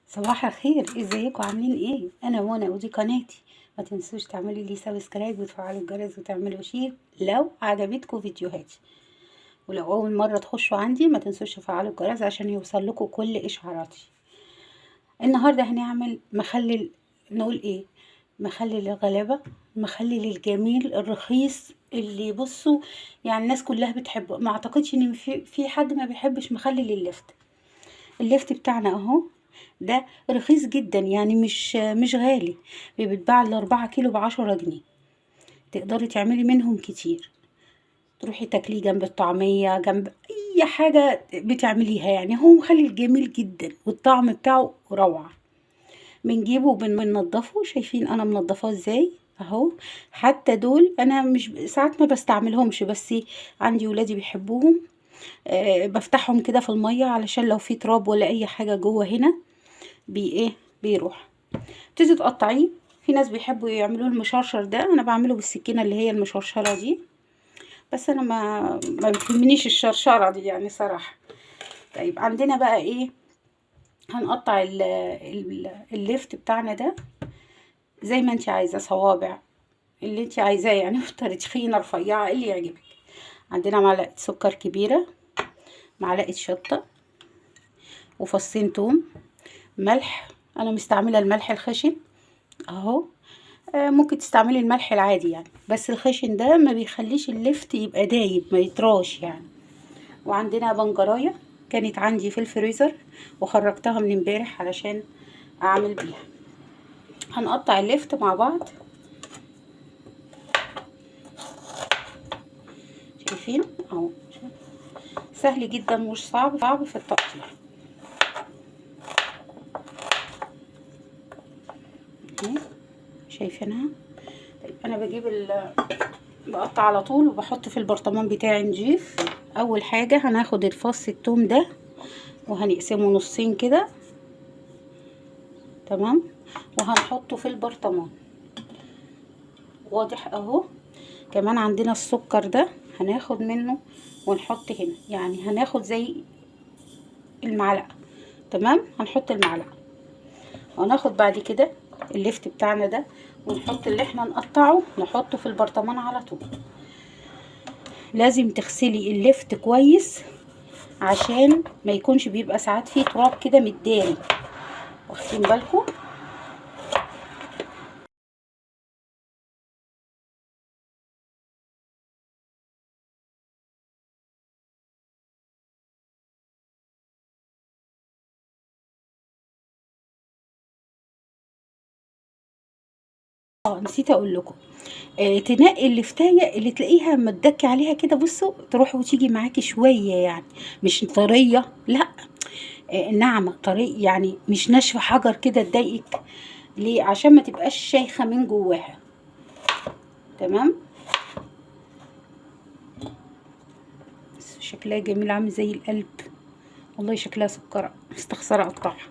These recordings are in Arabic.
صباح الخير، ازيكم عاملين ايه؟ انا منى ودي قناتي. ما تنسوش تعملوا لي سبسكرايب وتفعلوا الجرس وتعملوا شير لو عجبتكم فيديوهاتي. ولو اول مره تخشوا عندي ما تنسوش تفعلوا الجرس عشان يوصل لكم كل اشعاراتي. النهارده هنعمل مخلل. نقول ايه؟ مخلل الغلابه، مخلل الجميل الرخيص اللي بصوا، يعني الناس كلها بتحبه. ما اعتقدش ان في حد ما بيحبش مخلل اللفت. اللفت بتاعنا اهو، ده رخيص جدا، يعني مش غالي. بيتباع ال4 كيلو ب10 جنيه. تقدري تعملي منهم كتير، تروحي تاكليه جنب الطعمية، جنب اي حاجة بتعمليها. يعني هو مخلل جميل جدا والطعم بتاعه روعة. بنجيبه وبننضفه. شايفين انا منضفاه ازاي اهو. حتى دول انا مش ساعات ما بستعملهمش، بس عندي ولادي بيحبوهم. بفتحهم كده في المية علشان لو في تراب ولا اي حاجة جوه هنا ايه بيروح. تيجي تقطعيه. في ناس بيحبوا يعملوه المشرشر ده، انا بعمله بالسكينه اللي هي المشرشره دي، بس انا ما بتهمنيش الشرشره دي يعني صراحه. طيب عندنا بقى ايه؟ هنقطع الليفت بتاعنا ده زي ما انت عايزه، صوابع اللي انت عايزاه يعني تخينه رفيعه اللي يعجبك. عندنا معلقه سكر كبيره، معلقه شطه، وفصين توم، ملح. انا مستعمله الملح الخشن اهو. ممكن تستعملي الملح العادي يعني، بس الخشن ده ما بيخليش اللفت يبقى دايب، ما يطراش يعني. وعندنا بنجرايه كانت عندي في الفريزر وخرجتها من امبارح علشان اعمل بيها. هنقطع اللفت مع بعض. شايفين اهو، سهل جدا مش صعب في التقطيع. شايفينها؟ طيب انا بقطع على طول وبحط في البرطمان بتاعي نضيف. اول حاجه هناخد الفص الثوم ده وهنقسمه نصين كده، تمام، وهنحطه في البرطمان. واضح اهو. كمان عندنا السكر ده هناخد منه ونحط هنا، يعني هناخد زي المعلقه، تمام. هنحط المعلقه وناخد بعد كده اللفت بتاعنا ده ونحط اللي احنا نقطعه، نحطه في البرطمان على طول. لازم تغسلي اللفت كويس عشان ما يكونش بيبقى ساعات فيه تراب كده متداري، واخدين بالكم؟ نسيت اقول لكم. تنقي اللفتايه اللي تلاقيها متدكي عليها كده، بصوا تروح وتيجي معاكي شويه، يعني مش طريه، لا، ناعمه طريه، يعني مش ناشفه حجر كده تضايقك. ليه؟ عشان ما تبقاش شايخه من جواها، تمام. شكلها جميل عامل زي القلب، والله شكلها سكره، مستخسره اقطعها.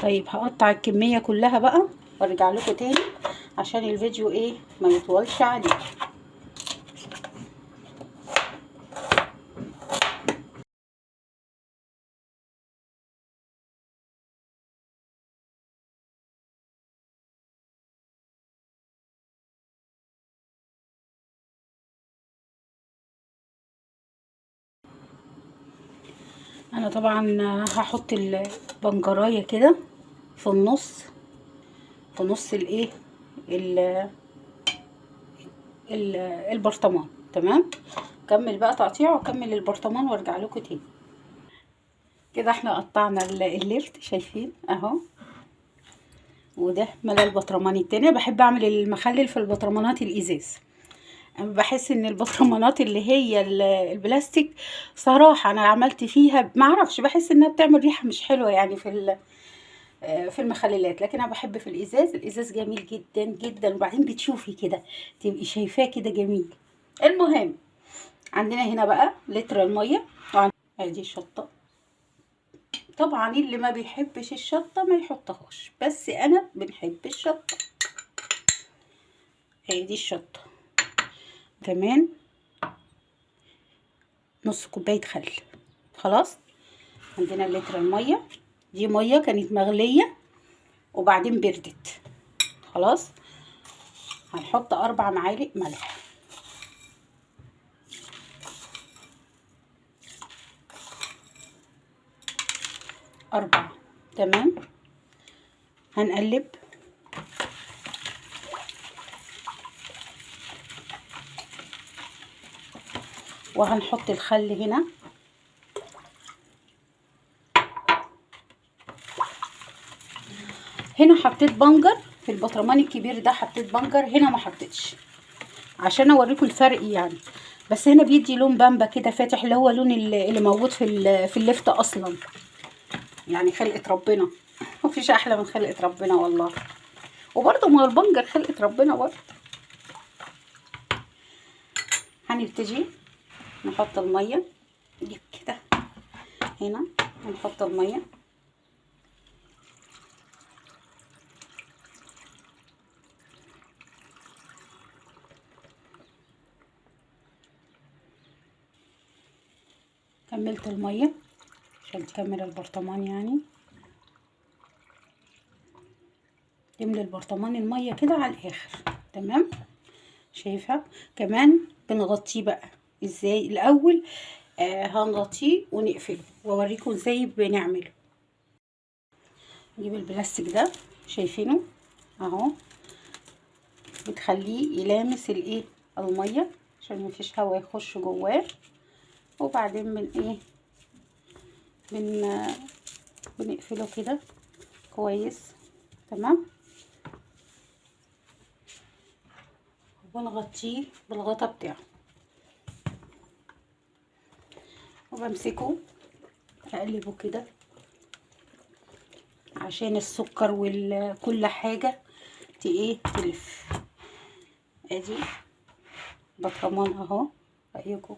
طيب هقطع الكميه كلها بقى وارجع لكم تاني عشان الفيديو ايه ما يطولش عليكم. انا طبعا هحط البنجرايه كده في النص، في نص الايه ال- البرطمان، تمام. كمل بقى تقطيع واكمل البرطمان وارجع لكم تاني. كده احنا قطعنا اللفت، شايفين اهو. وده ملى البطرمان التاني. بحب اعمل المخلل في البطرمانات الازاز. انا بحس ان البطرمانات اللي هي البلاستيك صراحه انا عملت فيها معرفش، بحس انها بتعمل ريحه مش حلوه يعني في المخللات. لكن انا بحب في الازاز. الازاز جميل جدا جدا، وبعدين بتشوفي كده تبقي شايفاه كده جميل. المهم عندنا هنا بقى لتر الميه، ادي الشطه طبعا اللي ما بيحبش الشطة ما يحطهاش، بس انا بنحب الشطة. اهي دي الشطة. كمان نص كوباية خل. خلاص. عندنا لتر المية، دي مية كانت مغلية وبعدين بردت. خلاص. هنحط 4 معالق ملح. 4. تمام. هنقلب. وهنحط الخل هنا. هنا حطيت بنجر في البطرمان الكبير ده، حطيت بنجر هنا ما حطيتش عشان اوريكم الفرق يعني. بس هنا بيدي لون بامبا كده فاتح، اللي هو لون اللي موجود في اللفت اصلا يعني. خلقة ربنا مفيش احلى من خلقة ربنا والله. وبرضه ما البنجر خلقة ربنا برضه. هنبتدي نحط الميه دي كده هنا. هنحط الميه كملت الميه عشان تكمل البرطمان يعني. تملي البرطمان الميه كده على الاخر. تمام. شايفه. كمان بنغطيه بقى ازاي الاول. هنغطيه ونقفله واوريكم ازاي بنعمله. نجيب البلاستيك ده، شايفينه اهو، بتخليه يلامس الايه الميه عشان مفيش هوا يخش جواه. وبعدين بنقفله كده كويس. تمام. ونغطيه بالغطا بتاعه وبمسكه اقلبه كده عشان السكر وكل حاجه تلف. ادي برطمان اهو. رايكم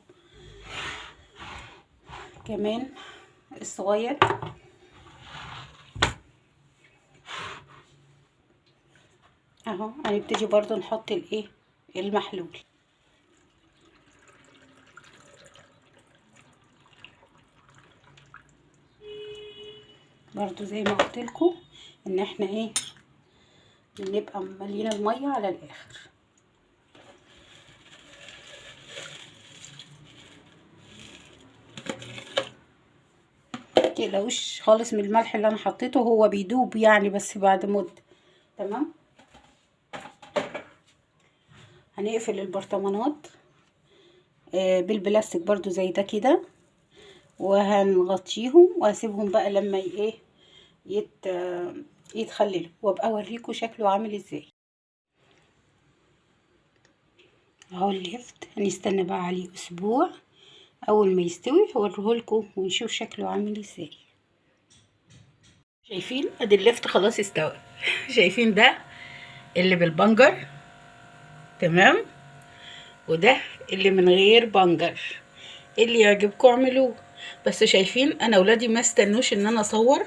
كمان الصغير اهو. هنبتدي برضو نحط المحلول. برضو زي ما قلت لكم ان احنا نبقى مالين الميه على الاخر. متقلقوش خالص من الملح اللي انا حطيته، هو بيدوب يعني بس بعد مده. تمام. هنقفل البرطمانات بالبلاستيك برضو زي ده كده، وهنغطيهم وهسيبهم بقى لما يتخللوا وابقى اوريكم شكله عامل ازاي. اهو اللفت. هنستنى بقى عليه اسبوع. اول ما يستوي هوريهولكم ونشوف شكله عامل ازاي. شايفين ادي اللفت خلاص استوى. شايفين ده اللي بالبنجر. تمام. وده اللي من غير بنجر. اللي يعجبكم اعملوه. بس شايفين انا ولادي ما استنوش ان انا اصور،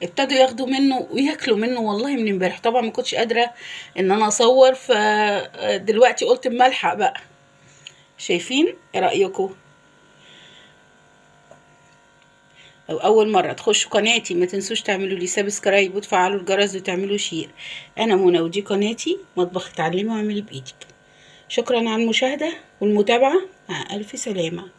ابتدوا ياخدوا منه وياكلوا منه والله من امبارح. طبعا ما كنتش قادره ان انا اصور، فدلوقتي قلت اما الحق بقى. شايفين؟ ايه رايكم؟ لو اول مره تخشوا قناتي ما تنسوش تعملوا لي سبسكرايب وتفعلوا الجرس وتعملوا شير. انا منى ودي قناتي مطبخ اتعلمي واعملي بايدك. شكرا على المشاهده والمتابعه. مع الف سلامه.